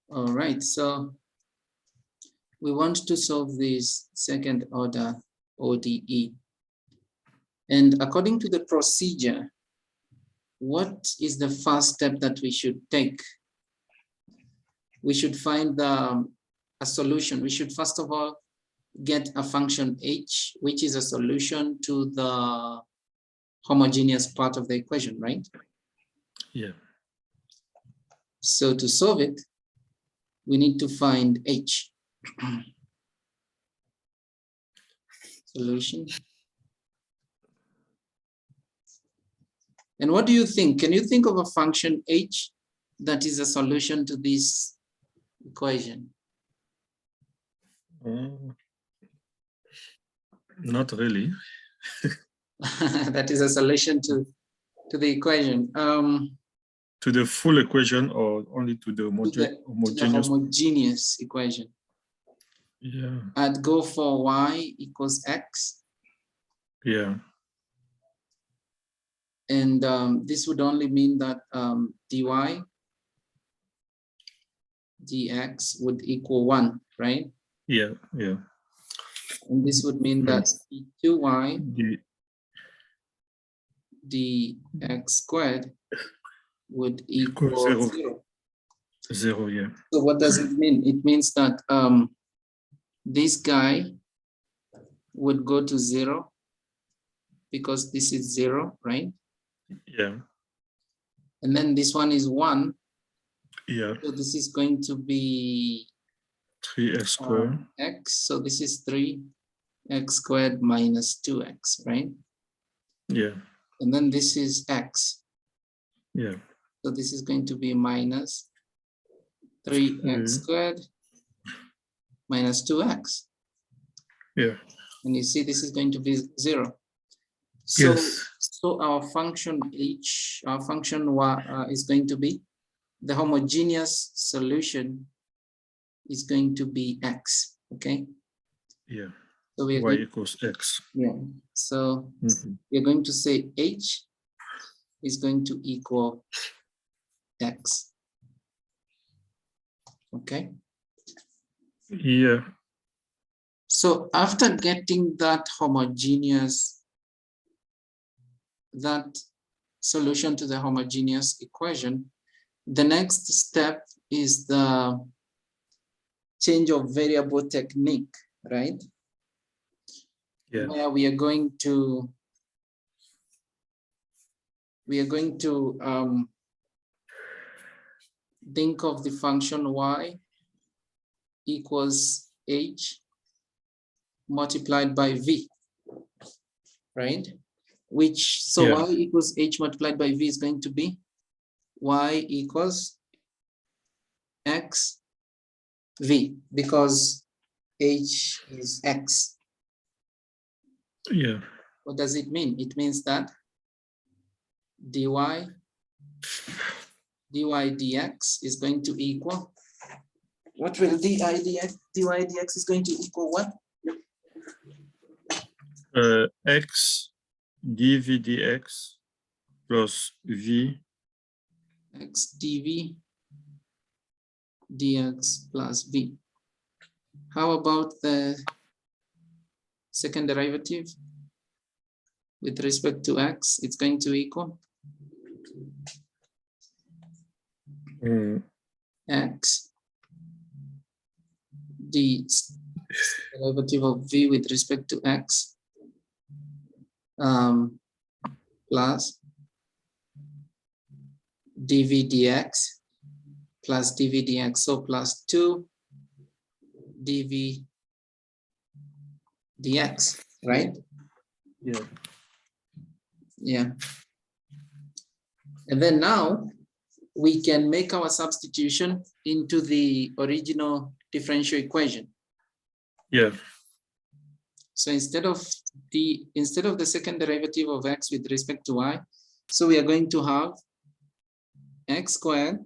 All right, so we want to solve this second order ODE. And according to the procedure, what is the first step that we should take? We should find a solution. We should first of all get a function h, which is a solution to the homogeneous part of the equation, right? Yeah. So to solve it, we need to find h. Solution. And what do you think? Can you think of a function h that is a solution to this equation? Not really. That is a solution to the equation. To the full equation or only to the homogeneous equation? Yeah. I'd go for y equals x. Yeah. And this would only mean that dy dx would equal 1, right? Yeah, yeah. And this would mean that d2y dx squared would equal 0. 0, yeah. So what does it mean? It means that this guy would go to 0 because this is 0, right? Yeah. And then this one is 1. Yeah. So this is going to be 3x squared. X. So this is 3x squared minus 2x, right? Yeah. And then this is x. Yeah. So this is going to be minus 3x squared minus 2x. Yeah. And you see this is going to be 0. So, yes. So our function h, our function y is going to be, the homogeneous solution is going to be x, okay? Yeah. So we are y equals x. Yeah. So we're going to say h is going to equal x. Okay. Yeah. So after getting that homogeneous, that solution to the homogeneous equation, the next step is the change of variable technique, right? Yeah. Where we are going to think of the function y equals h multiplied by v, right? Which, so y equals h multiplied by v is going to be y equals x v, because h is x. Yeah. What does it mean? It means that dy dx is going to equal, what will dy dx is going to equal what? X dv dx plus v. X dv dx plus v. How about the second derivative with respect to x? It's going to equal x d derivative of v with respect to x plus dv dx plus dv dx, so plus 2 dv dx, right? Yeah. Yeah. And then now we can make our substitution into the original differential equation. Yeah. So instead of the second derivative of x with respect to y, so we are going to have x squared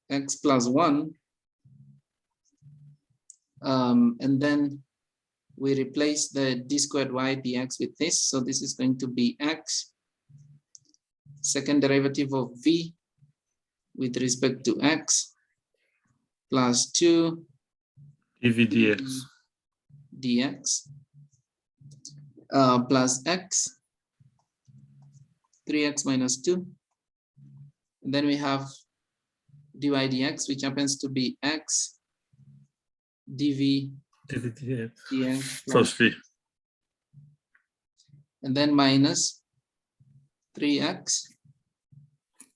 x plus 1, and then we replace the d squared y dx with this, so this is going to be x, second derivative of v with respect to x plus 2 dv dx. dx plus x 3x minus 2. And then we have dy dx, which happens to be x dv dv dx dx plus v. And then minus 3x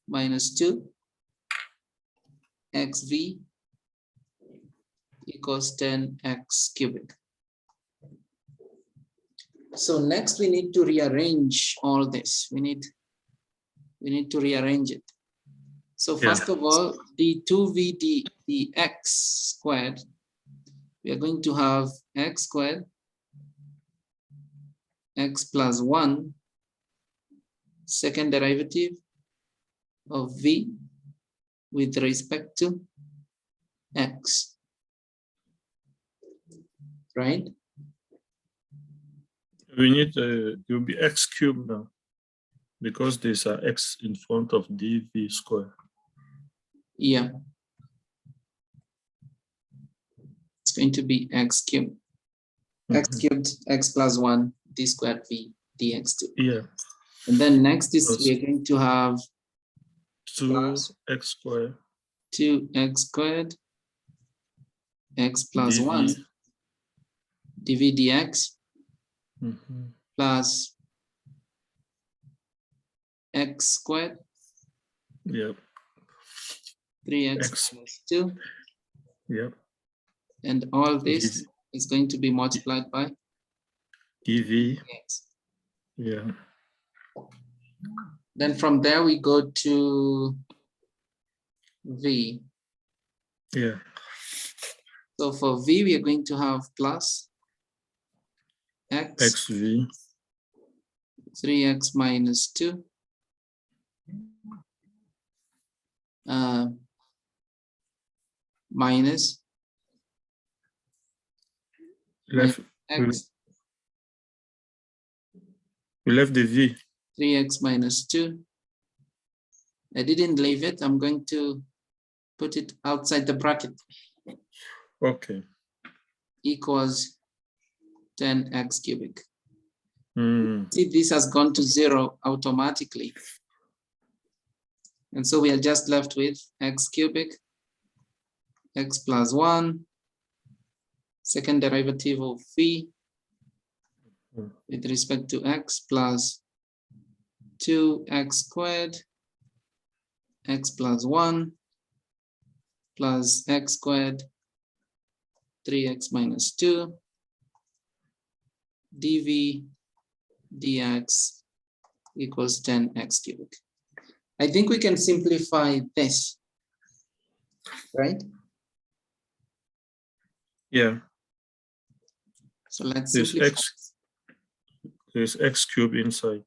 minus 2 xv equals 10x cubic. So next we need to rearrange all this. We need to rearrange it. So first of all, the 2v dx squared, we are going to have x squared, x plus 1, second derivative of v with respect to x, right? We need it will be x cubed now because there's a x in front of dv square. Yeah. It's going to be x cubed. X cubed, x plus 1, d squared v dx2. Yeah. And then next is Plus we're going to have 2x squared 2x squared, x plus dv 1, dv dx mhm, plus x squared, yep 3x x minus 2. yep And all this dv, is going to be multiplied by dv x. yeah Then from there we go to v. yeah So for v, we are going to have plus x, xv 3x minus 2, minus left x, we left the v 3x minus 2. I didn't leave it. I'm going to put it outside the bracket. okay Equals 10x cubic. mm. See, this has gone to 0 automatically. And so we are just left with x cubic, x plus 1, second derivative of v with respect to x plus 2x squared, x plus 1 plus x squared, 3x minus 2, dv dx equals 10x cubic. I think we can simplify this, right? yeah So let's there's simplify. there's x cubed inside.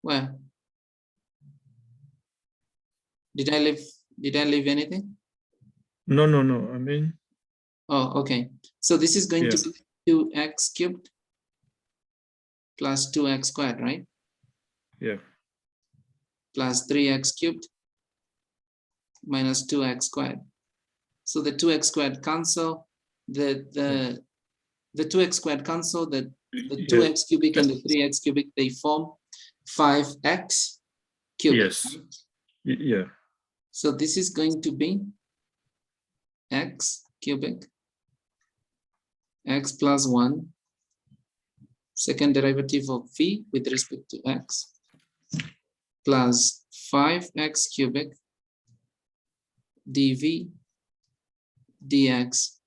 Well, did I leave anything? No I mean Oh, okay. So this is going yeah to be 2x cubed plus 2x squared, right? yeah Plus 3x cubed minus 2x squared. So the 2x squared cancel, the 2x squared cancel, the 2x cubic and the 3x cubic, they form 5x cubic. yes yeah So this is going to be x cubic, x plus 1, second derivative of v with respect to x, plus 5x cubic dv dx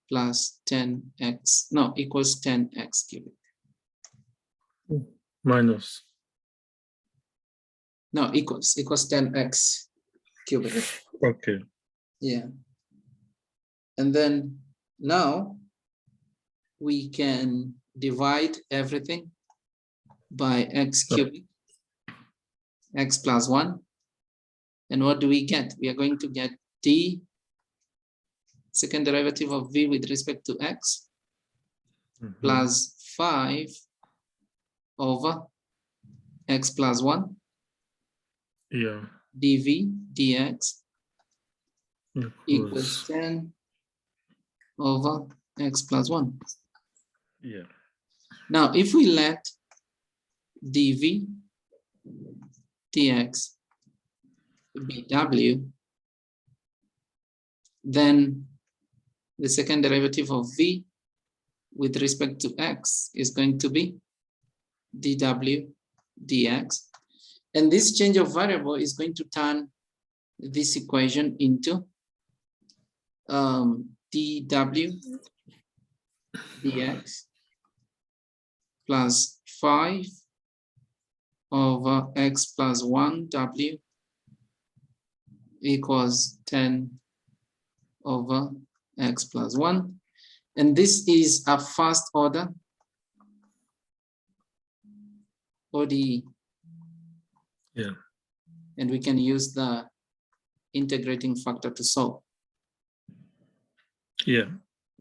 plus 10x, no, equals 10x cubic. minus No, equals 10x cubic. okay Yeah. And then now we can divide everything by x cubic, x plus 1. And what do we get? We are going to get d, second derivative of v with respect to x, plus 5 over x plus 1. yeah dv dx equals 10 over x plus 1. Yeah. Now, if we let dv dx be w, then the second derivative of v with respect to x is going to be dw dx. And this change of variable is going to turn this equation into dw dx plus 5 over x plus 1 w equals 10 over x plus 1. And this is a first order ODE. Yeah. And we can use the integrating factor to solve. Yeah,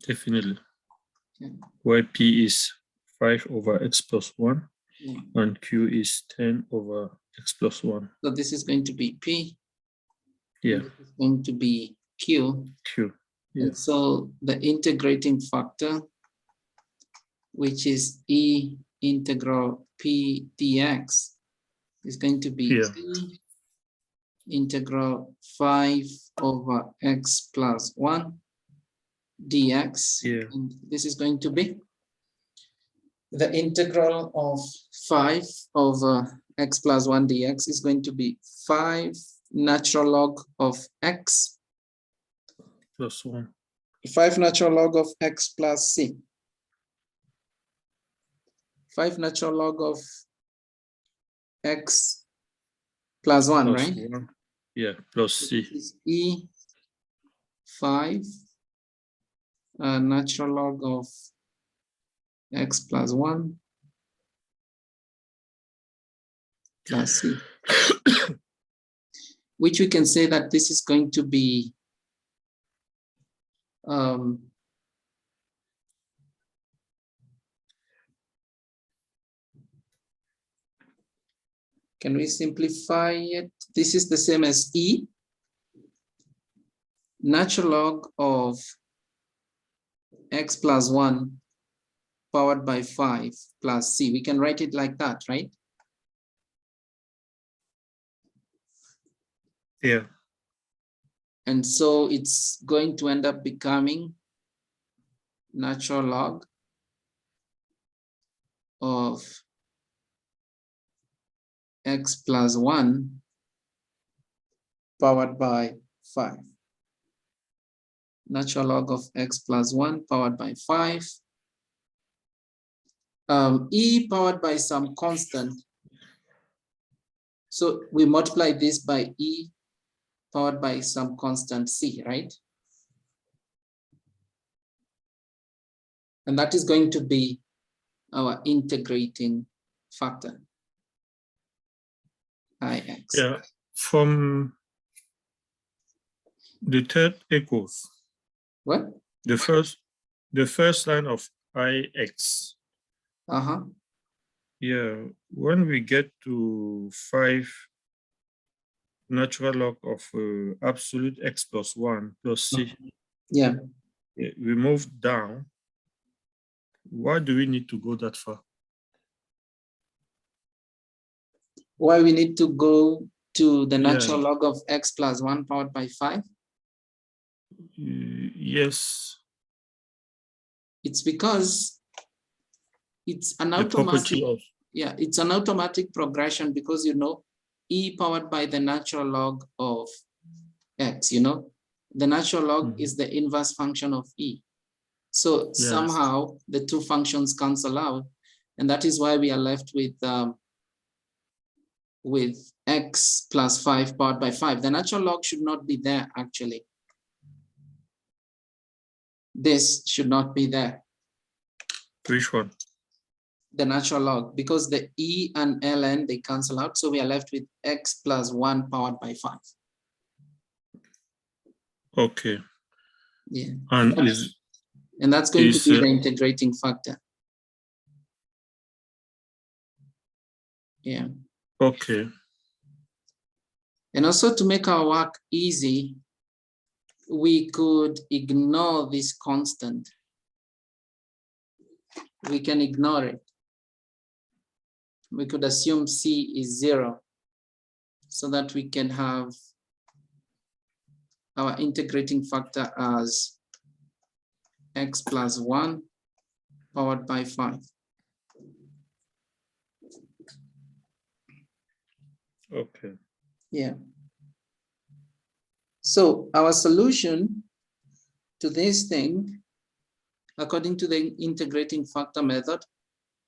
definitely. Yeah. Where P is 5 over x plus 1, Yeah. and Q is 10 over x plus 1. So this is going to be P. Yeah. This is going to be Q. Q. Yeah. And so the integrating factor, which is E integral P dx, is going to be E integral 5 over x plus 1 dx. Yeah. And this is going to be the integral of 5 over x plus 1 dx is going to be 5 natural log of x Plus 1. 5 natural log of x plus c. 5 natural log of x plus 1, Plus right? 1. Yeah, plus c. This is e 5 natural log of x plus 1 plus c, which we can say that this is going to be can we simplify it? This is the same as e natural log of x plus 1 powered by 5 plus c. We can write it like that, right? Yeah. And so it's going to end up becoming natural log of x plus 1 powered by 5. Natural log of x plus 1 powered by 5. E powered by some constant. So we multiply this by e powered by some constant c, right? And that is going to be our integrating factor, ix. Yeah. From the third equals. What? The first line of ix. Yeah. When we get to 5 natural log of absolute x plus 1 plus c. Yeah. We move down. Why do we need to go that far? Why we need to go to the natural log of x plus 1 powered by 5? Yes. It's because it's an automatic, it's an automatic progression because, you know, e powered by the natural log of x, you know, the natural log is the inverse function of e. So somehow the two functions cancel out, and that is why we are left with x plus 5 powered by 5. The natural log should not be there, actually. This should not be there. Which one? The natural log, because the e and ln, they cancel out. So we are left with x plus 1 powered by 5. Okay. Yeah. And that's going to be the integrating factor. Yeah. Okay. And also to make our work easy, we could ignore this constant. We can ignore it. We could assume C is 0 so that we can have our integrating factor as x plus 1 powered by 5. Okay. Yeah. So our solution to this thing, according to the integrating factor method,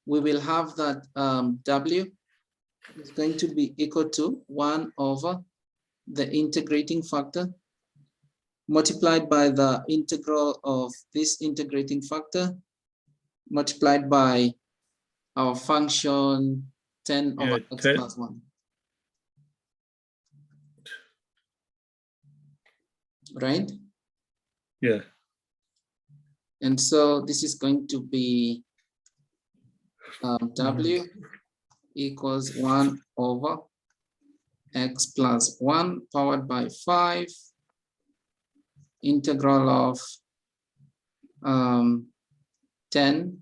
we will have that W is going to be equal to 1 over the integrating factor multiplied by the integral of this integrating factor multiplied by our function 10 over x 10. plus 1. Right? Yeah. And so this is going to be W equals 1 over x plus 1 powered by 5 integral of 10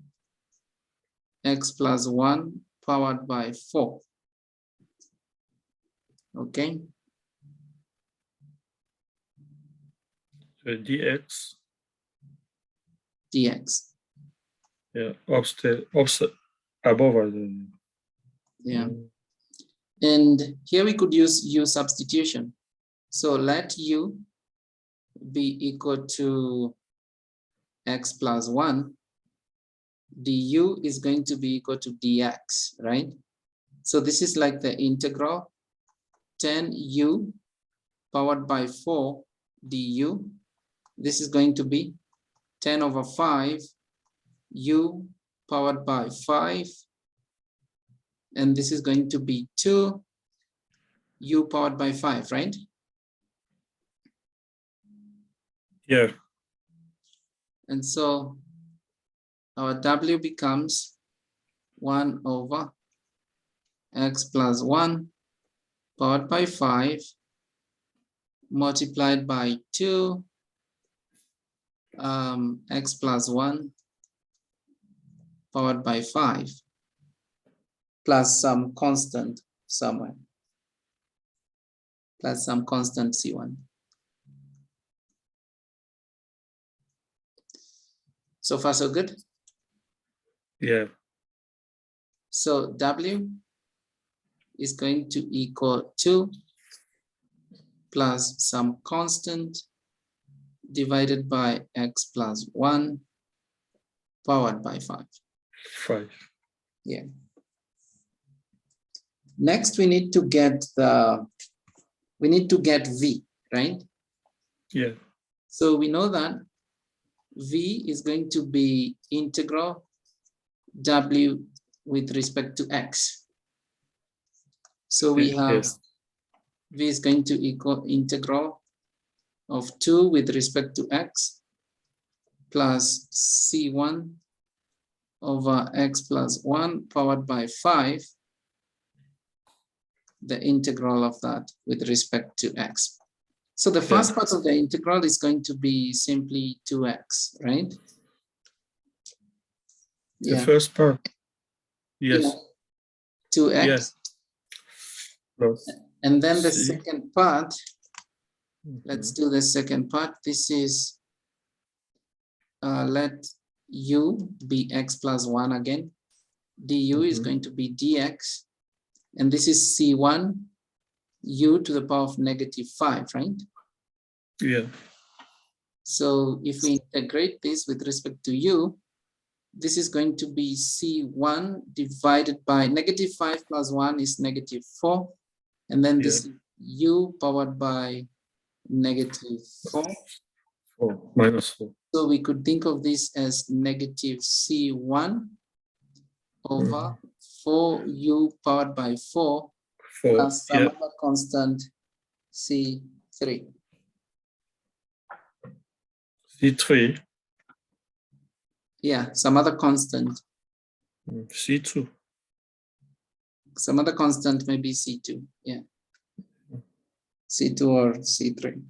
x plus 1 powered by 4. Okay. Dx. Dx. Yeah. Above. Yeah. And here we could use U substitution. So let U be equal to x plus 1. Du is going to be equal to dx, right? So this is like the integral 10u powered by 4 du. This is going to be 10 over 5 u powered by 5. And this is going to be 2 u powered by 5, right? Yeah. And so our W becomes 1 over x plus 1 powered by 5 multiplied by 2 x plus 1 powered by 5 plus some constant somewhere, plus some constant C1. So far, so good? Yeah. So W is going to equal 2 plus some constant divided by x plus 1 powered by 5. 5. Yeah. Next, we need to get V, right? Yeah. So we know that V is going to be integral W with respect to X. So we have V is going to equal integral of 2 with respect to X plus C1 over X plus 1 powered by 5, the integral of that with respect to X. So the first part of the integral is going to be simply 2x, right? The first part. Yes. Yeah. 2x. Yes. Plus and then the C. second part, let's do the second part. This is, let u be x plus 1 again. Du is going to be dx. And this is C1 u to the power of -5, right? Yeah. So if we integrate this with respect to u, this is going to be C1 divided by -5 plus 1 is -4. And then this u powered by -4. 4 minus 4. So we could think of this as negative C1 over 4u powered by 4 plus some other constant C3. C3. Yeah, some other constant. C2. Some other constant, maybe C2. Yeah. C2 or C3.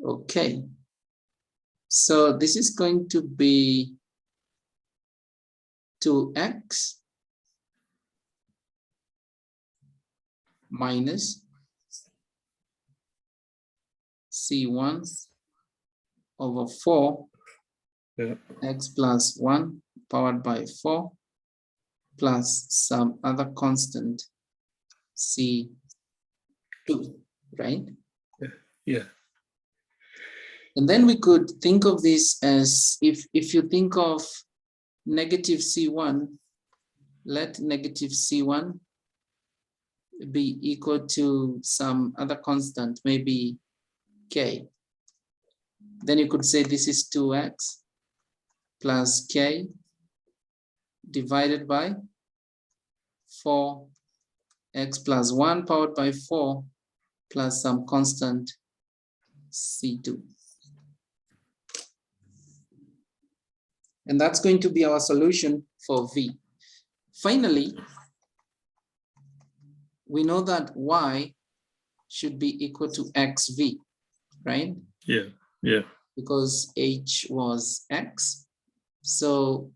Okay. So this is going to be 2x minus C1 over 4 Yeah. x plus 1 powered by 4 plus some other constant C2, right? Yeah. And then we could think of this as, if you think of negative C1, let negative C1 be equal to some other constant, maybe K. Then you could say this is 2x plus K divided by 4x plus 1 powered by 4 plus some constant C2. And that's going to be our solution for V. Finally, we know that Y should be equal to XV, right? Yeah. Yeah. Because H was X. So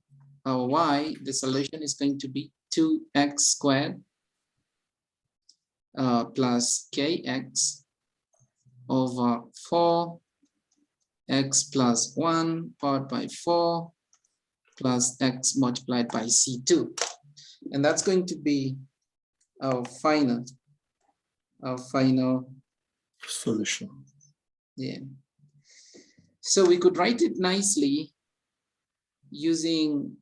our Y, the solution is going to be 2x squared plus kx over 4x plus 1 powered by 4 plus x multiplied by C2. And that's going to be our final Solution. Yeah. So we could write it nicely using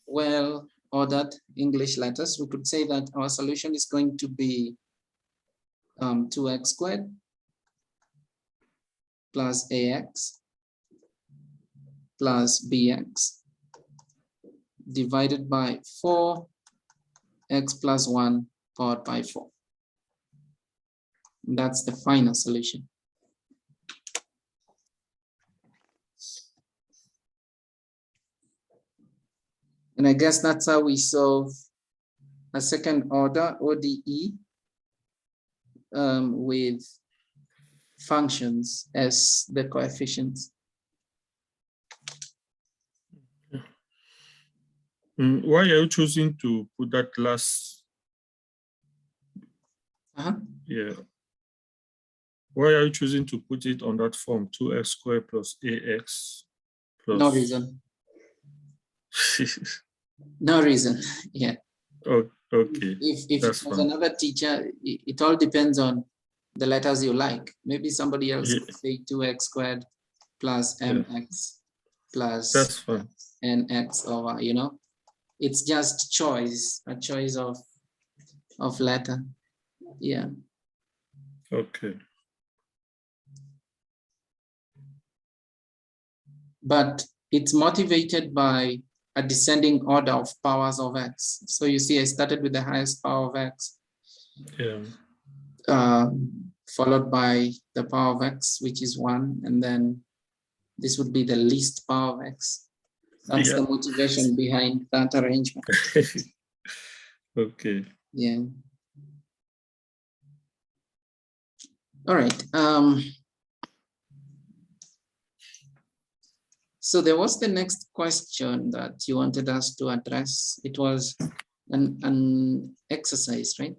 well-ordered English letters. We could say that our solution is going to be 2x squared plus ax plus bx divided by 4x plus 1 powered by 4. And that's the final solution. And I guess that's how we solve a second order ODE with functions as the coefficients. Why are you choosing to put that last? Yeah. Why are you choosing to put it on that form, 2x squared plus ax plus? No reason. No reason. Yeah. Oh, okay. If it was fine. another teacher, it all depends on the letters you like. Maybe somebody else Yeah. would say 2x squared plus mx plus That's fine. nx over, you know, it's just choice, a choice of letter. Yeah. Okay. But it's motivated by a descending order of powers of x. So you see, I started with the highest power of x, Yeah. Followed by the power of x, which is 1, and then this would be the least power of x. That's the motivation behind that arrangement. Okay. Yeah. All right. So there was the next question that you wanted us to address. It was an exercise, right?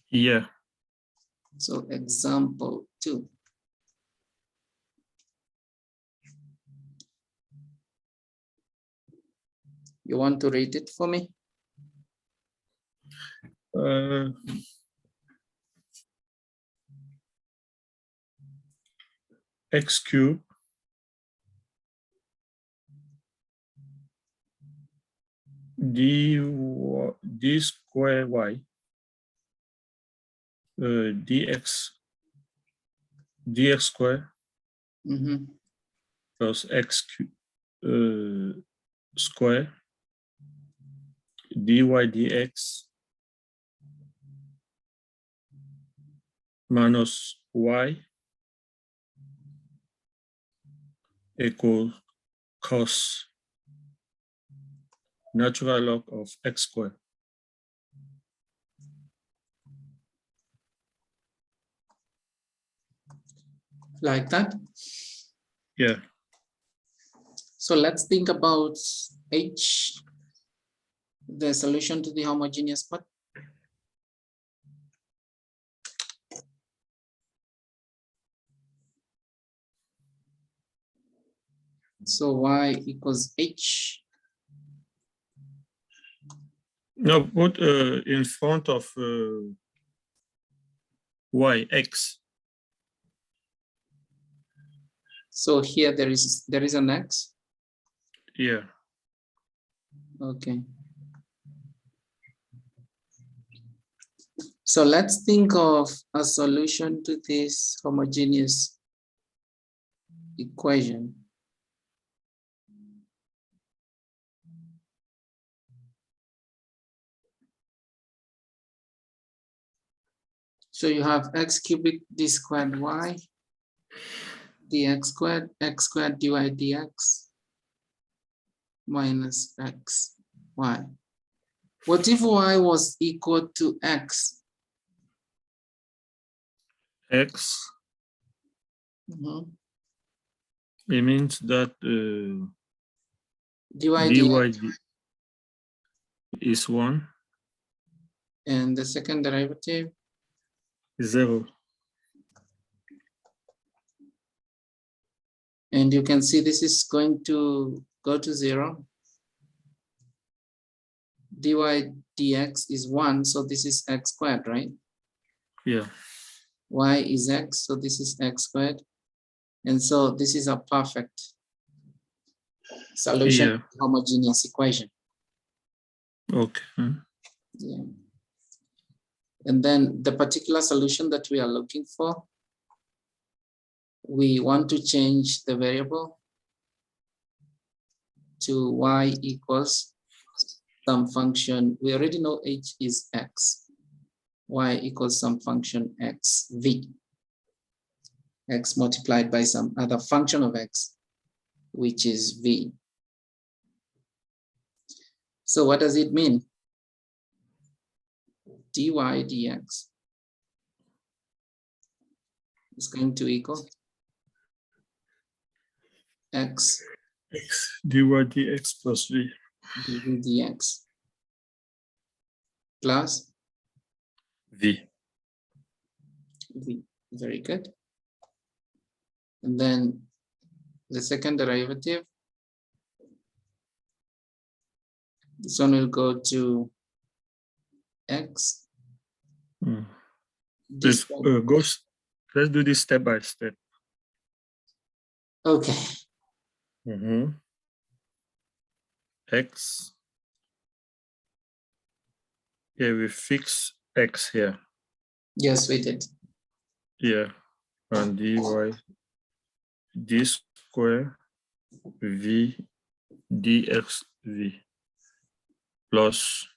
Yeah. So example 2. You want to read it for me? X cubed d square y dx square plus x square dy dx minus y equals cos natural log of x squared. Like that? Yeah. So let's think about H, the solution to the homogeneous part. So y equals H. No, put in front of y, x. So here there is an X. Yeah. Okay. So let's think of a solution to this homogeneous equation. So you have x cubic d squared y dx squared x squared dy dx minus x y. What if y was equal to x? X, Mhm. it means that Dy dy dx is 1, and the second derivative 0. and you can see this is going to go to 0. Dy dx is 1, so this is x squared, right? Yeah. Y is x, so this is x squared. And so this is a perfect solution Yeah. to the homogeneous equation. Okay. Yeah. And then the particular solution that we are looking for, we want to change the variable to y equals some function. We already know h is x. Y equals some function x, v. X multiplied by some other function of x, which is v. So what does it mean? Dy dx is going to equal x X dy dx plus v. dv dx plus V. v. Very good. And then the second derivative, this one will go to x. Let's let's do this step by step. Okay. X. Yeah, we fix x here. Yes, we did. Yeah. And dy d square v dx v plus,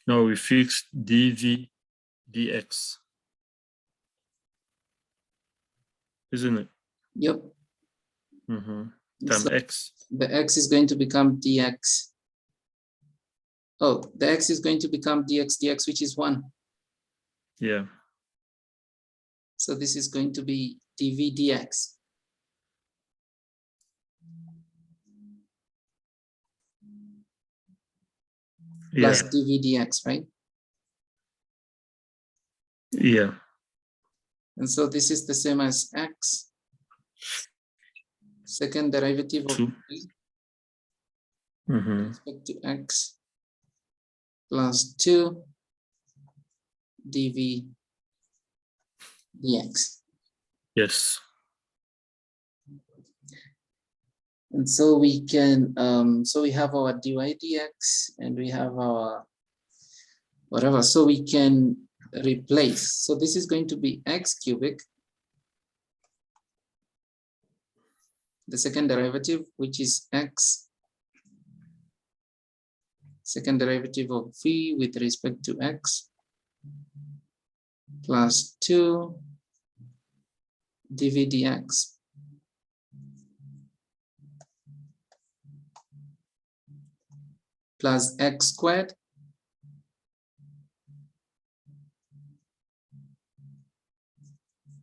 now we fix dv dx, isn't it? Yep. Times So x. the x is going to become dx. Oh, the x is going to become dx, which is 1. Yeah. So this is going to be dv dx. Plus dv dx, right? Yeah. And so this is the same as x. Second derivative of v with respect to x plus 2 dv dx. Yes. And so we can, so we have our dy dx and we have our whatever. So we can replace. So this is going to be x cubic, the second derivative, which is x, second derivative of v with respect to x, plus 2 dv dx. plus x squared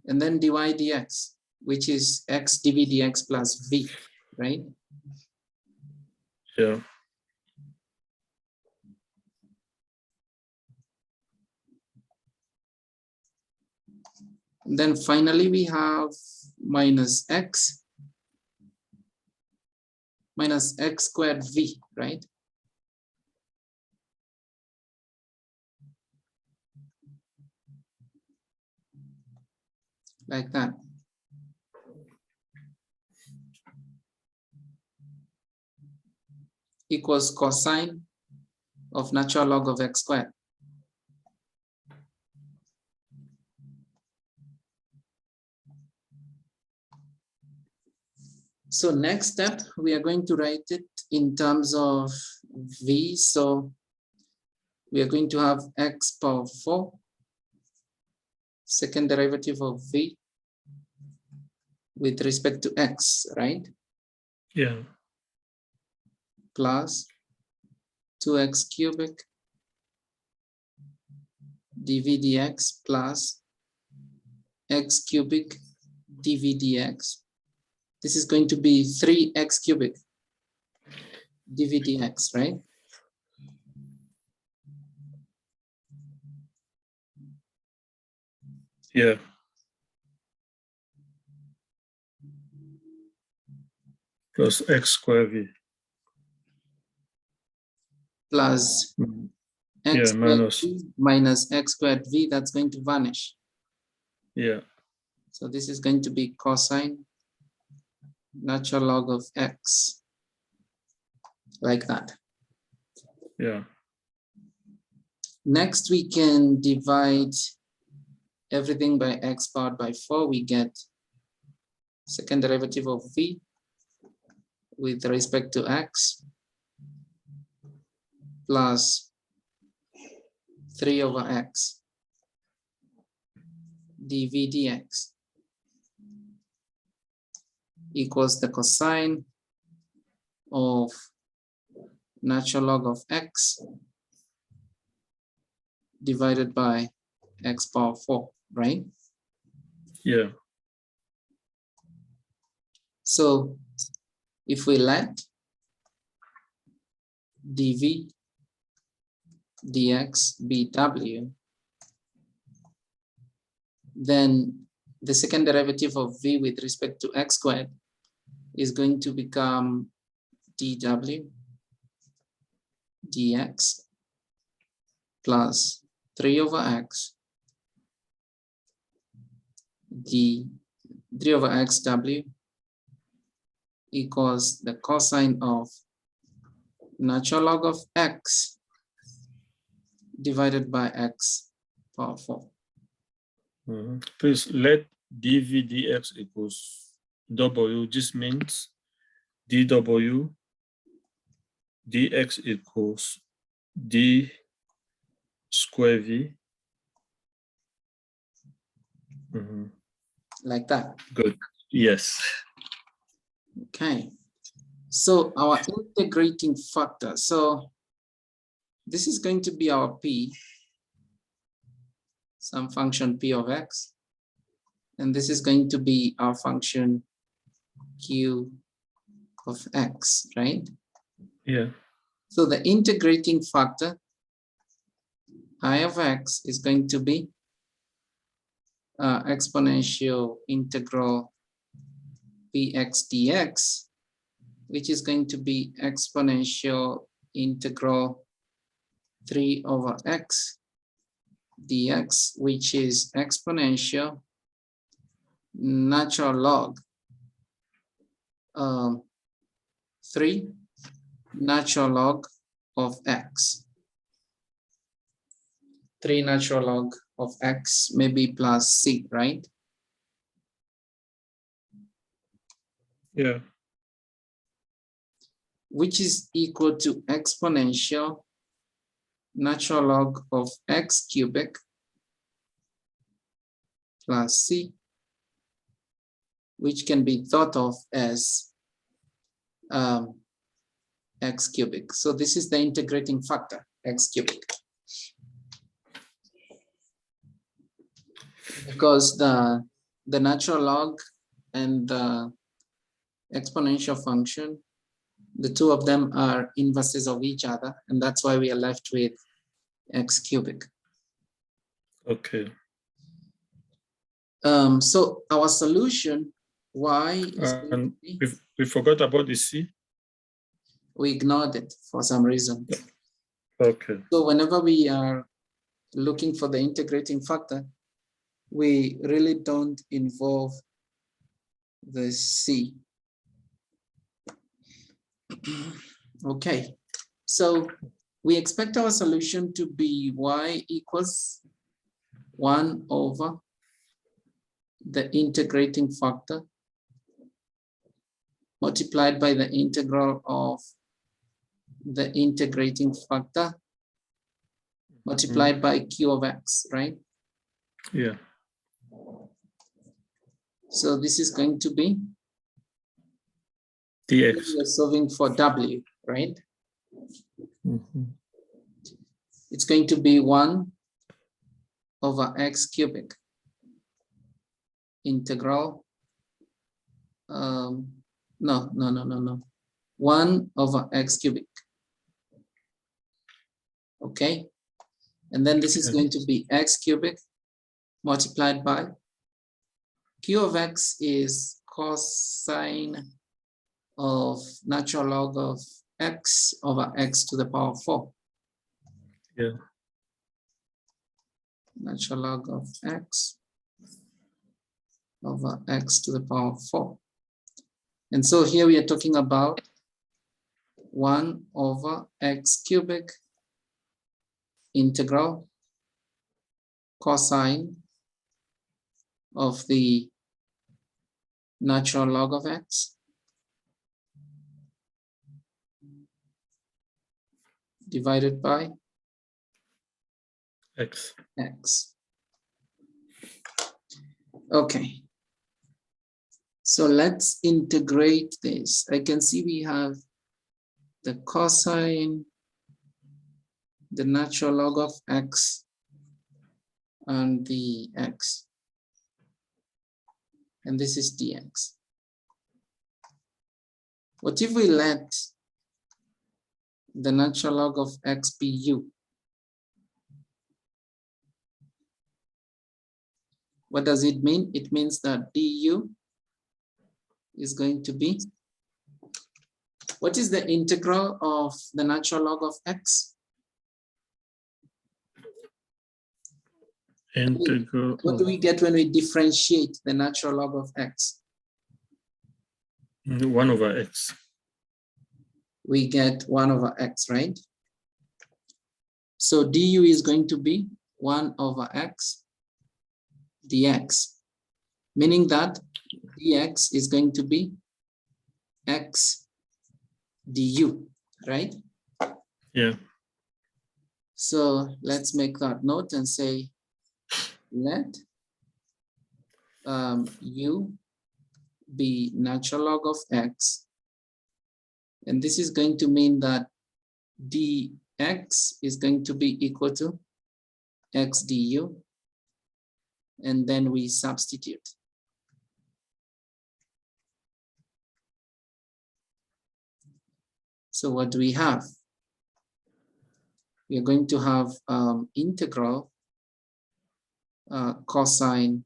and then dy dx, which is x dv dx plus v, right? Yeah. And then finally we have minus x squared v, right? Like that. Equals cosine of natural log of x squared. So next step, we are going to write it in terms of v. So we are going to have x power 4, second derivative of v with respect to x, right? Yeah. Plus 2x cubic dv dx plus x cubic dv dx. This is going to be 3x cubic dv dx, right? Yeah. Plus x squared v. Plus x Yeah, squared minus. v minus x squared v, that's going to vanish. Yeah. So this is going to be cosine natural log of x, like that. Yeah. Next, we can divide everything by x powered by 4. We get second derivative of v with respect to x plus 3 over x dv dx equals the cosine of natural log of x divided by x power 4, right? Yeah. So if we let dv dx be w, then the second derivative of v with respect to x squared is going to become dw dx plus 3 over x d 3 over x w equals the cosine of natural log of x divided by x power 4. Please let dv dx equals w. This means dw dx equals d square v. Like that. Good. Yes. Okay. So our integrating factor. So this is going to be our p, some function p of x. And this is going to be our function q of x, right? Yeah. So the integrating factor I of x is going to be exponential integral px dx, which is going to be exponential integral 3 over x dx, which is exponential natural log 3 natural log of x. 3 natural log of x, maybe plus c, right? Yeah. Which is equal to exponential natural log of x cubic plus c, which can be thought of as x cubic. So this is the integrating factor, x cubic. Because the natural log and the exponential function, the two of them are inverses of each other, and that's why we are left with x cubic. Okay. So our solution, y is going to be, we forgot about the c. We ignored it for some reason. Okay. So whenever we are looking for the integrating factor, we really don't involve the c. Okay, so we expect our solution to be y equals 1 over the integrating factor multiplied by the integral of the integrating factor multiplied by q of x, right? Yeah. So this is going to be dx. We're solving for w, right? It's going to be 1 over x cubic integral. No. 1 over x cubic. Okay. And then this is going to be x cubic multiplied by q of x is cosine of natural log of x over x to the power 4. Yeah. Natural log of x over x to the power 4. And so here we are talking about 1 over x cubic integral cosine of the natural log of x divided by x. Okay. So let's integrate this. I can see we have the cosine, the natural log of x, and the x. And this is dx. What if we let the natural log of x be u? What does it mean? It means that du is going to be, what is the integral of the natural log of x? Integral. What do we get when we differentiate the natural log of x? 1 over x. We get 1 over x, right? So du is going to be 1 over x dx, meaning that dx is going to be x du, right? Yeah. So let's make that note and say, let u be natural log of x. And this is going to mean that dx is going to be equal to x du. And then we substitute. So what do we have? We are going to have integral cosine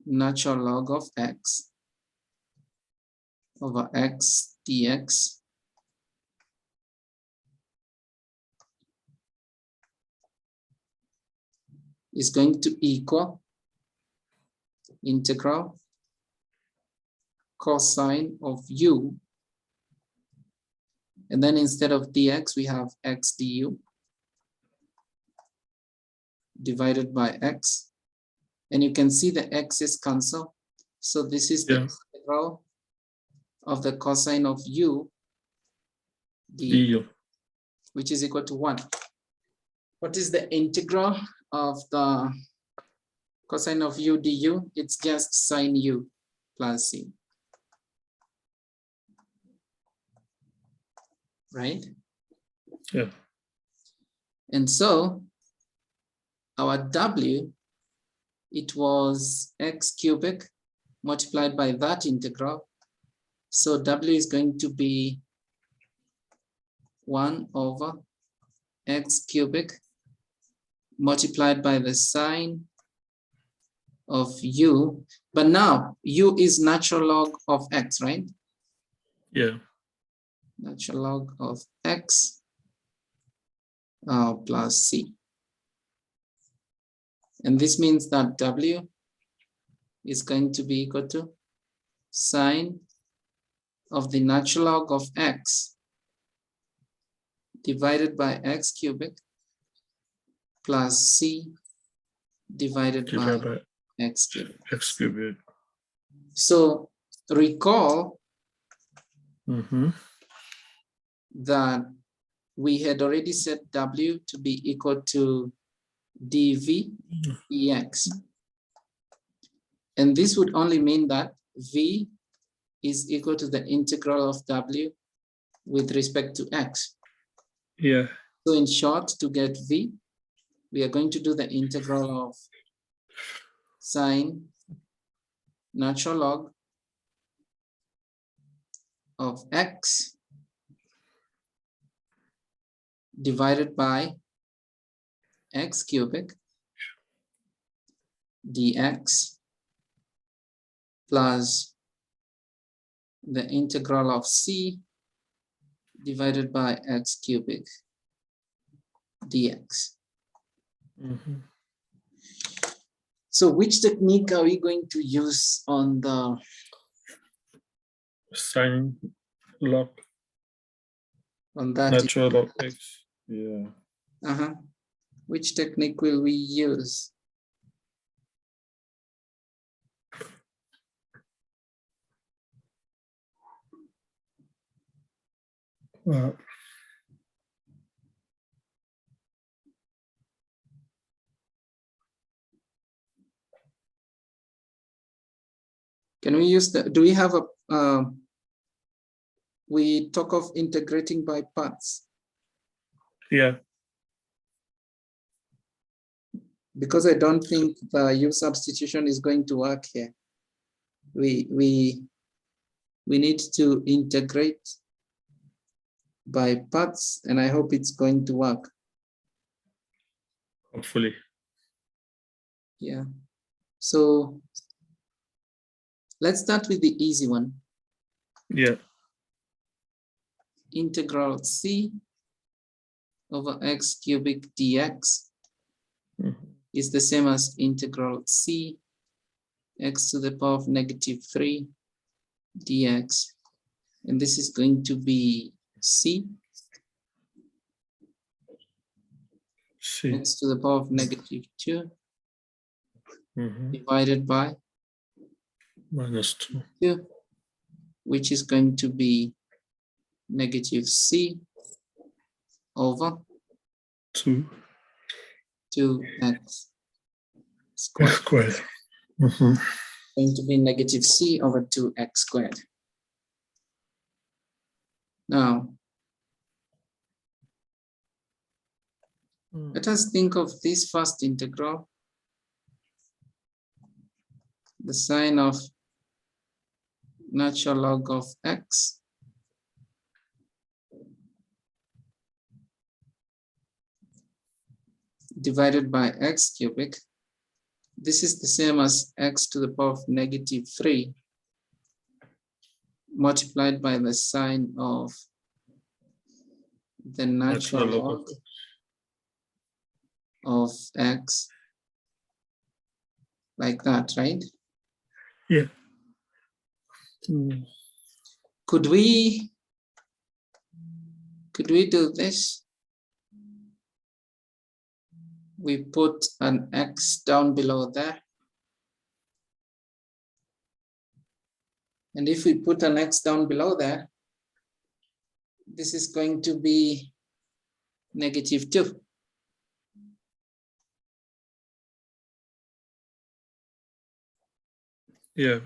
natural log of x over x dx is going to equal integral cosine of u, and then instead of dx we have x du divided by x, and you can see the x's cancel. So this is the integral of the cosine of u du, which is equal to 1. What is the integral of the cosine of u du? It's just sine u plus c. right? Yeah. And so our W, it was x cubic multiplied by that integral. So W is going to be 1 over x cubic multiplied by the sine of u. But now u is natural log of x, right? Yeah. Natural log of x plus c. And this means that W is going to be equal to sine of the natural log of x divided by x cubic plus c divided by x cubic. X cubic. So recall Mm-hmm. that we had already set W to be equal to dv dx. And this would only mean that v is equal to the integral of W with respect to x. Yeah. So in short, to get v, we are going to do the integral of sine natural log of x divided by x cubic dx plus the integral of c divided by x cubic dx. Mm-hmm. So which technique are we going to use on the Sine log that? natural log x. Yeah. Which technique will we use? Can we use the, do we have a, we talk of integrating by parts. Yeah. Because I don't think the U substitution is going to work here. We need to integrate by parts, and I hope it's going to work. Hopefully. Yeah. So let's start with the easy one. Yeah. Integral c over x cubic dx is the same as integral c x to the power of -3 dx. And this is going to be c x to the power of -2 divided by -2, which is going to be -c over 2x squared. Going to be -c over 2x squared. Now, let us think of this first integral, the sine of natural log of x divided by x cubic. This is the same as x to the power of -3 multiplied by the sine of the natural log of x, like that, right? Yeah. Could we do this? We put an x down below there. And if we put an x down below there, this is going to be -2. Yeah.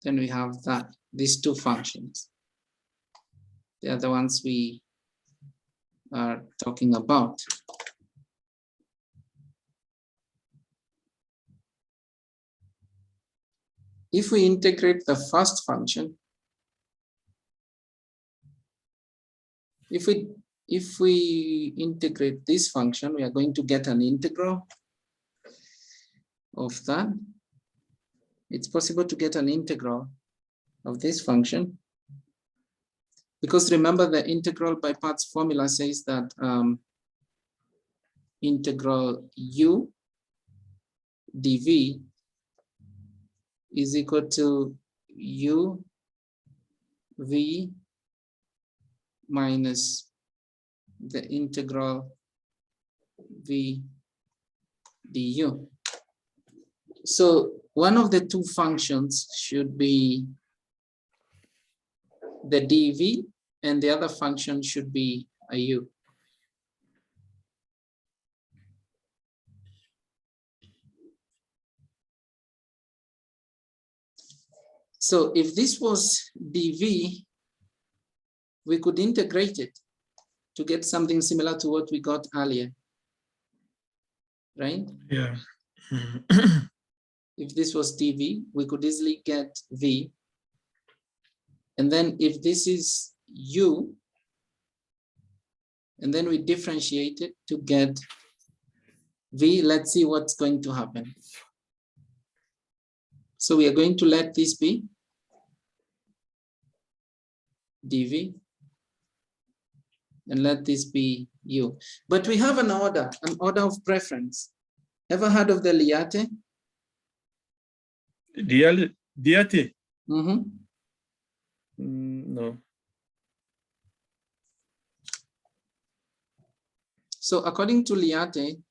Then we have that, these two functions. They are the ones we are talking about. If we integrate the first function, if we integrate this function, we are going to get an integral of that. It's possible to get an integral of this function, because remember the integral by parts formula says that integral u dv is equal to u v minus the integral v du. So one of the two functions should be the dv and the other function should be a u. So if this was dv, we could integrate it to get something similar to what we got earlier, right? Yeah. If this was dv, we could easily get v. And then if this is u, and then we differentiate it to get v, let's see what's going to happen. So we are going to let this be dv, and let this be u. But we have an order of preference. Ever heard of the Liate? Diate? Mm-hmm. No. So according to Liate,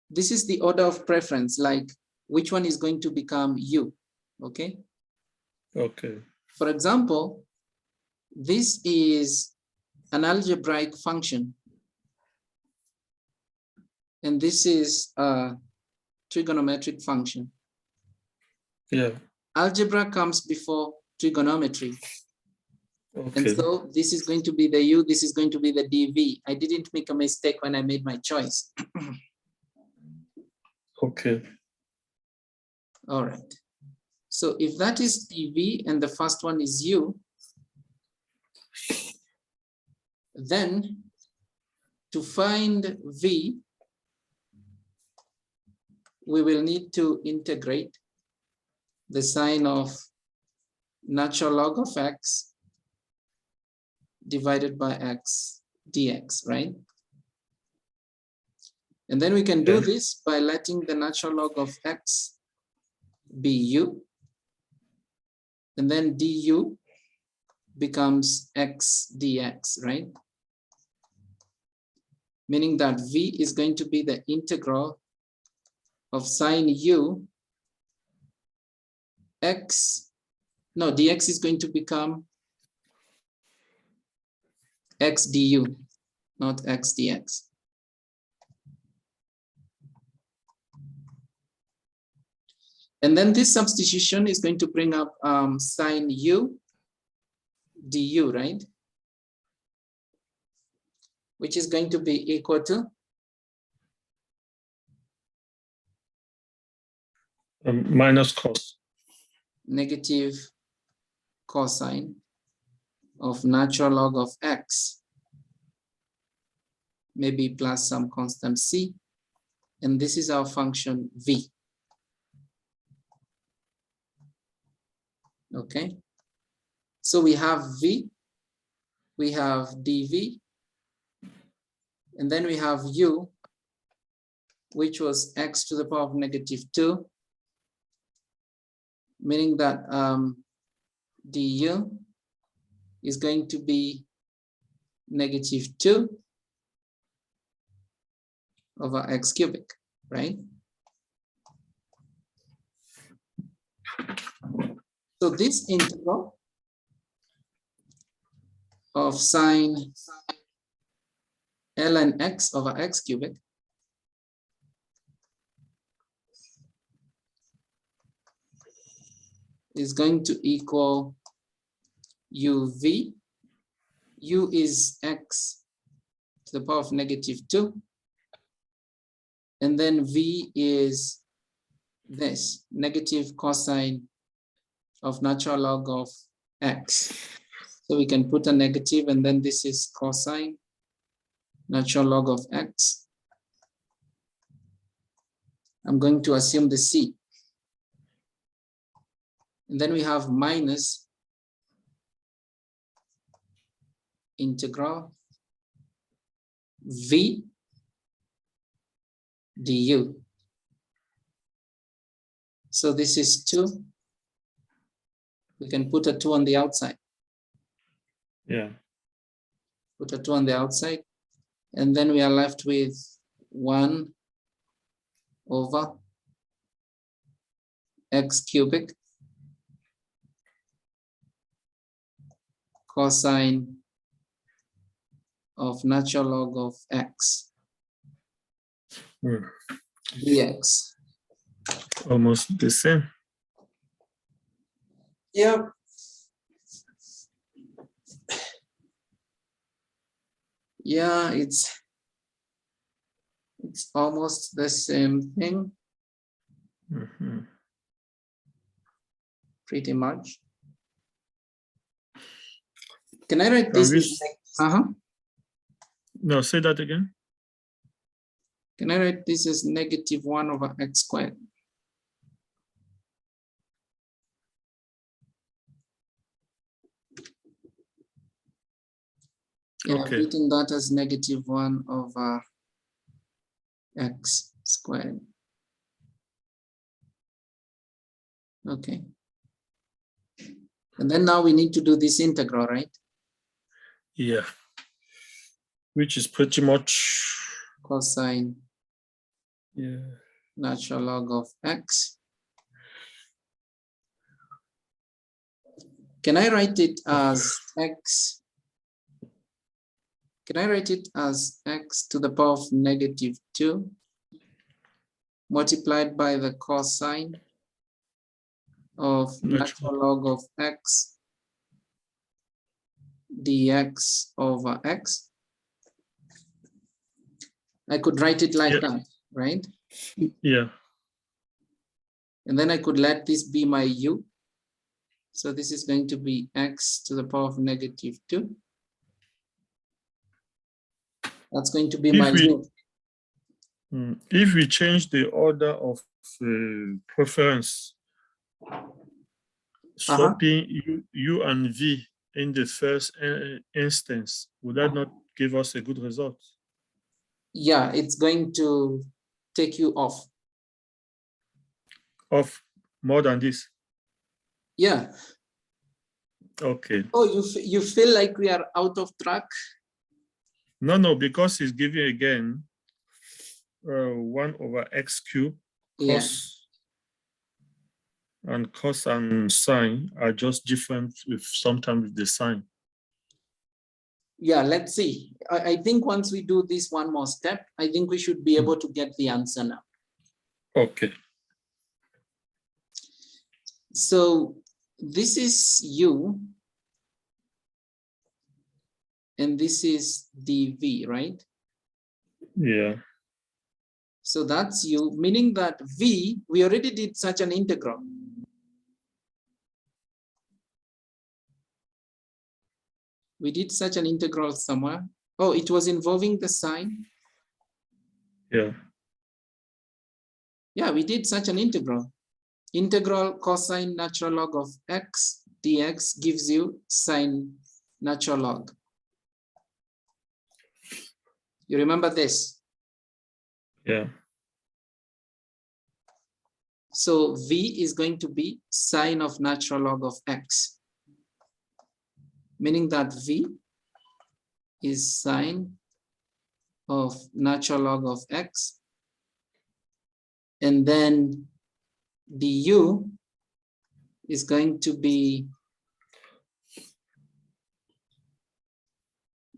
this is the order of preference, like which one is going to become u, okay? Okay. For example, this is an algebraic function, and this is a trigonometric function. Yeah. Algebra comes before trigonometry. Okay. And so this is going to be the u, this is going to be the dv. I didn't make a mistake when I made my choice. Okay. All right. So if that is dv and the first one is u, then to find v, we will need to integrate the sign of natural log of x divided by x dx, right? And then we can do this by letting the natural log of x be u, and then du becomes x dx, right? Meaning that v is going to be the integral of sine u x, no, dx is going to become x du, not x dx. And then this substitution is going to bring up sine u du, right? Which is going to be equal to minus cos. negative cosine of natural log of x, maybe plus some constant c, and this is our function v. Okay, so we have v, we have dv, and then we have u, which was x to the power of -2, meaning that du is going to be -2 over x cubic, right? So this integral of sine ln x over x cubic is going to equal uv. U is x to the power of -2. And then v is this, negative cosine of natural log of x. So we can put a negative, and then this is cosine natural log of x. I'm going to assume the c. And then we have minus integral v du. So this is 2. We can put a 2 on the outside. Yeah. Put a 2 on the outside. And then we are left with 1 over x cubic cosine of natural log of x dx. Almost the same. Yep. Yeah, it's almost the same thing, pretty much. Can I write this as No, say that again. Can I write this as -1 over x squared? Yeah, Okay. I've written that as -1 over x squared. Okay. And then now we need to do this integral, right? Yeah. Which is pretty much Cosine yeah. natural log of x. Can I write it as x? Can I write it as x to the power of -2 multiplied by the cosine of natural log of x dx over x? I could write it like that, right? Yeah. And then I could let this be my u. So this is going to be x to the power of -2. That's going to be my u. If we change the order of preference, swapping u and v in the first instance, would that not give us a good result? Yeah, it's going to take you off. Off more than this? Yeah. Okay. Oh, you feel like we are out of track? No, because it's giving again 1 over x cubed cos, and cos and sine are just different with sometimes with the sign. Yeah, let's see. I think once we do this one more step, I think we should be able to get the answer now. Okay. So this is u, and this is dv, right? Yeah. So that's u, meaning that v, we already did such an integral. We did such an integral somewhere. Oh, it was involving the sine? Yeah. Yeah, we did such an integral. Integral cosine natural log of x dx gives you sine natural log. You remember this? Yeah. So v is going to be sine of natural log of x, meaning that v is sine of natural log of x, and then du is going to be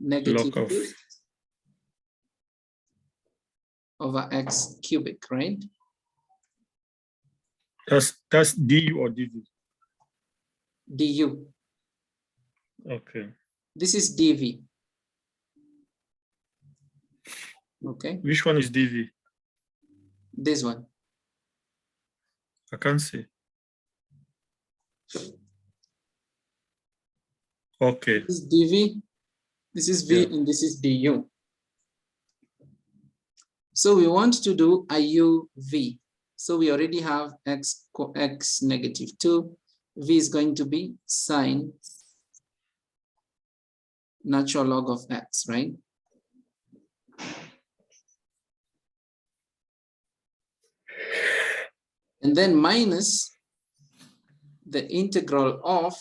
-2 over x cubic, right? That's du or dv? du. Okay. This is dv. Okay, Which one is dv? this one. I can't see. Okay. This is dv, this is v, Yeah. and this is du. So we want to do a uv. So we already have x negative 2. V is going to be sine natural log of x, right? And then minus the integral of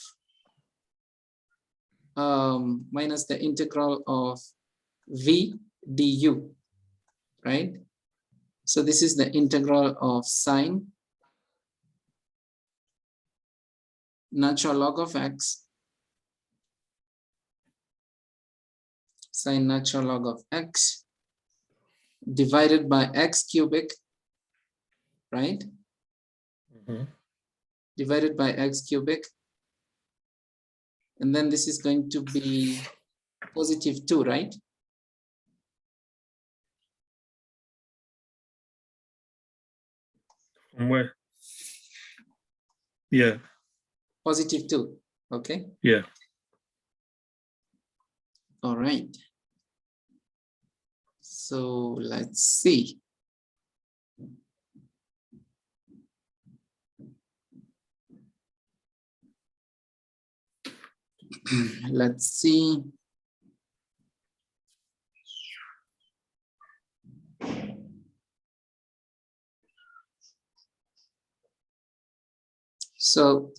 v du, right? So this is the integral of sine natural log of x, sine natural log of x divided by x cubic, right? Mhm. Divided by x cubic. And then this is going to be positive 2, right? From where? Yeah. Positive 2, okay? Yeah. All right. So let's see. Let's see. So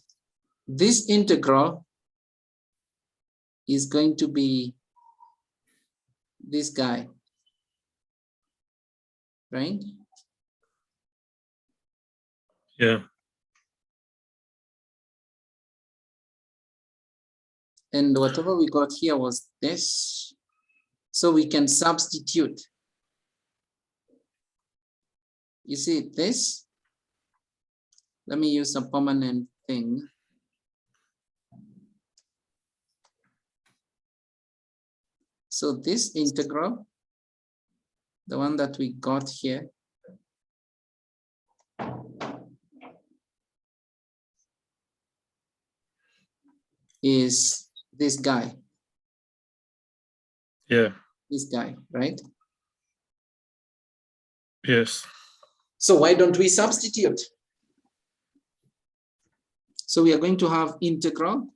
this integral is going to be this guy, right? Yeah. And whatever we got here was this. So we can substitute. You see this? Let me use a permanent thing. So this integral, the one that we got here, is this guy. Yeah. This guy, right? Yes. So why don't we substitute? So we are going to have integral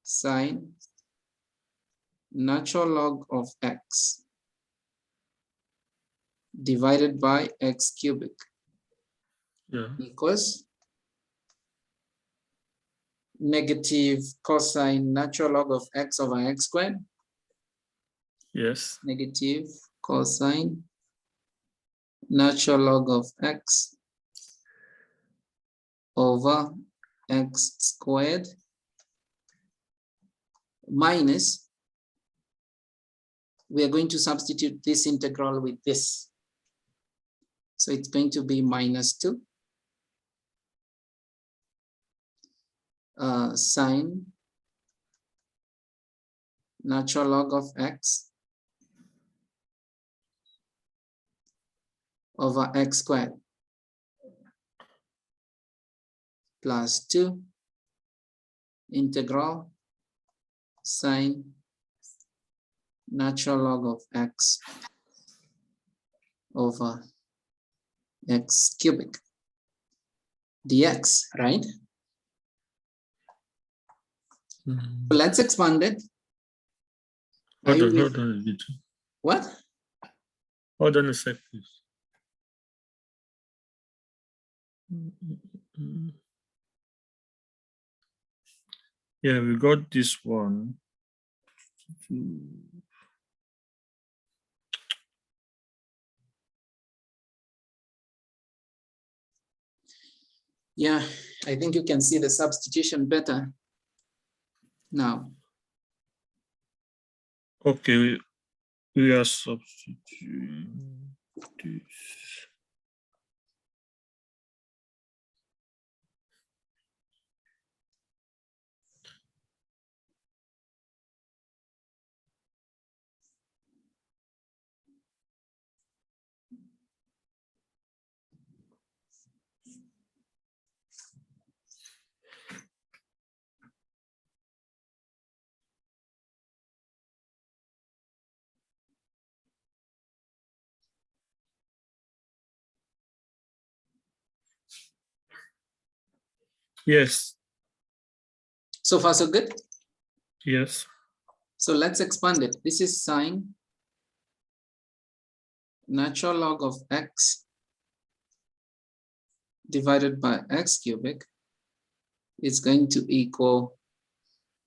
sine natural log of x divided by x cubic Yeah. equals negative cosine natural log of x over x squared, Yes. negative cosine natural log of x over x squared minus, we are going to substitute this integral with this. So it's going to be minus 2 sine natural log of x over x squared plus 2 integral sine natural log of x over x cubic dx, right? Mhm. So let's expand it. Hold on a bit. What? Hold on a sec, please. Yeah, we got this one. Yeah, I think you can see the substitution better now. Okay, we are substituting this. Yes. So far, so good? Yes. So let's expand it. This is sine natural log of x divided by x cubic is going to equal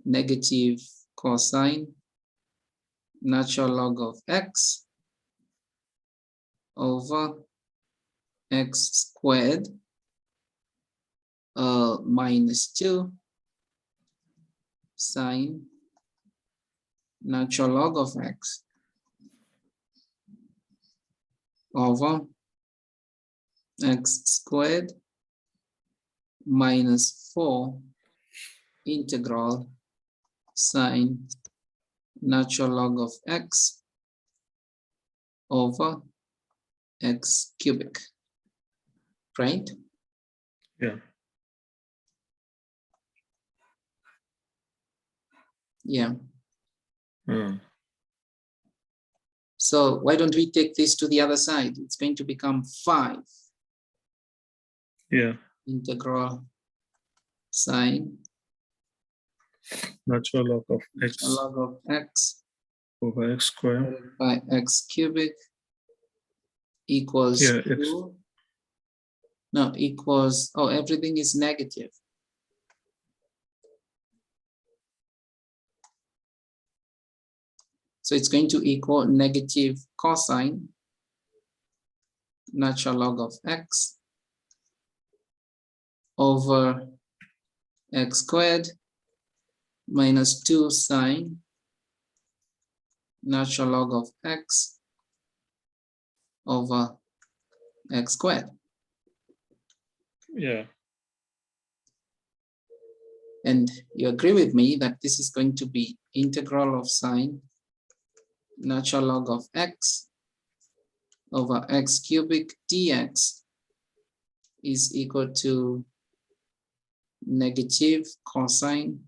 negative cosine natural log of x over x squared minus 2 sine natural log of x over x squared minus 4 integral sine natural log of x over x cubic, right? Yeah. Yeah. Mm. So why don't we take this to the other side? It's going to become 5 Yeah. integral sine Natural log of x log of x over x squared. divided by x cubic equals Yeah, it's 2. No, equals, oh, everything is negative. So it's going to equal negative cosine natural log of x over x squared minus 2 sine natural log of x over x squared. yeah. And you agree with me that this is going to be integral of sine natural log of x over x cubic dx is equal to negative cosine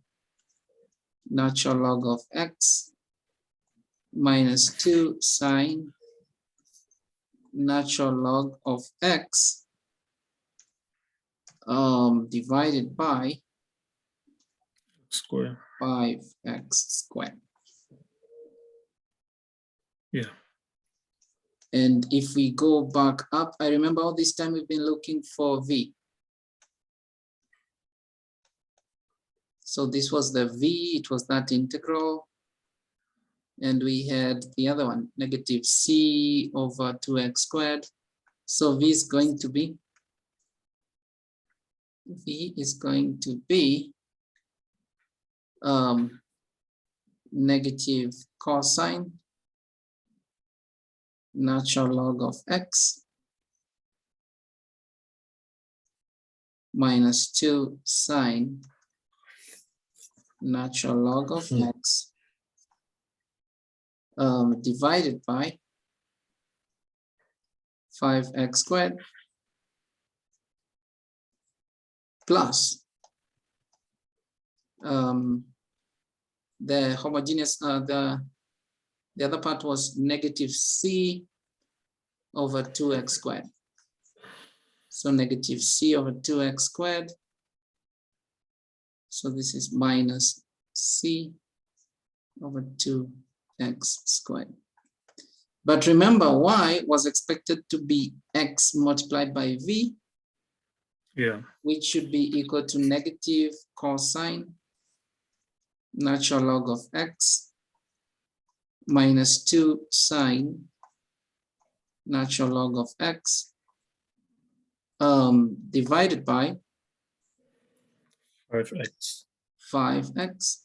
natural log of x minus 2 sine natural log of x divided by Square. 5x squared. Yeah. And if we go back up, I remember all this time we've been looking for v. So this was the v, it was that integral. And we had the other one, negative c over 2x squared. So v is going to be negative cosine natural log of x minus 2 sine natural log of x divided by 5x squared plus the homogeneous, the other part was negative c over 2x squared. So negative c over 2x squared. So this is minus c over 2x squared. But remember, y was expected to be x multiplied by v, Yeah. which should be equal to negative cosine natural log of x minus 2 sine natural log of x divided by 5x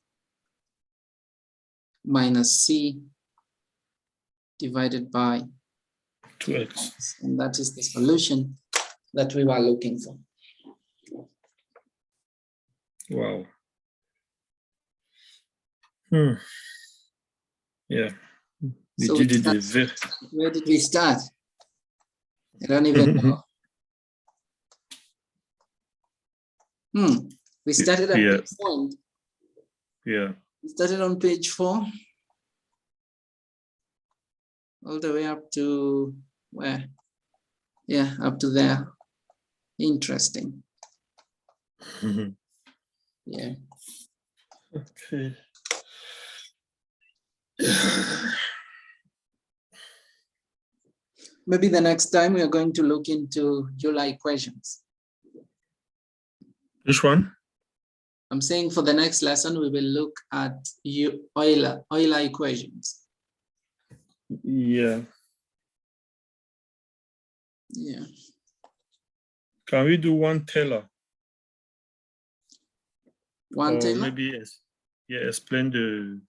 minus c divided by 2x. and that is the solution that we were looking for. Wow. Yeah. So Did it where did we start? I don't even know. We started at Yeah. 4. Yeah. We started on page 4 all the way up to where? Yeah, up to there. Interesting. Mhm. Yeah. Okay. Maybe the next time we are going to look into Euler equations. Which one? I'm saying for the next lesson, we will look at Euler equations. Yeah. Yeah. Can we do one Taylor? One Or Taylor? maybe yes. Yeah, explain the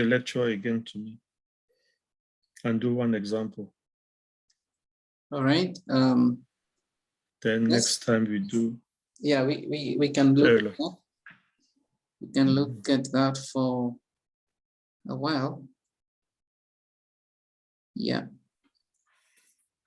lecture again to me and do one example. All right. Then Yes. next time we do Yeah, we can look Taylor. at that. We can look at that for a while. Yeah.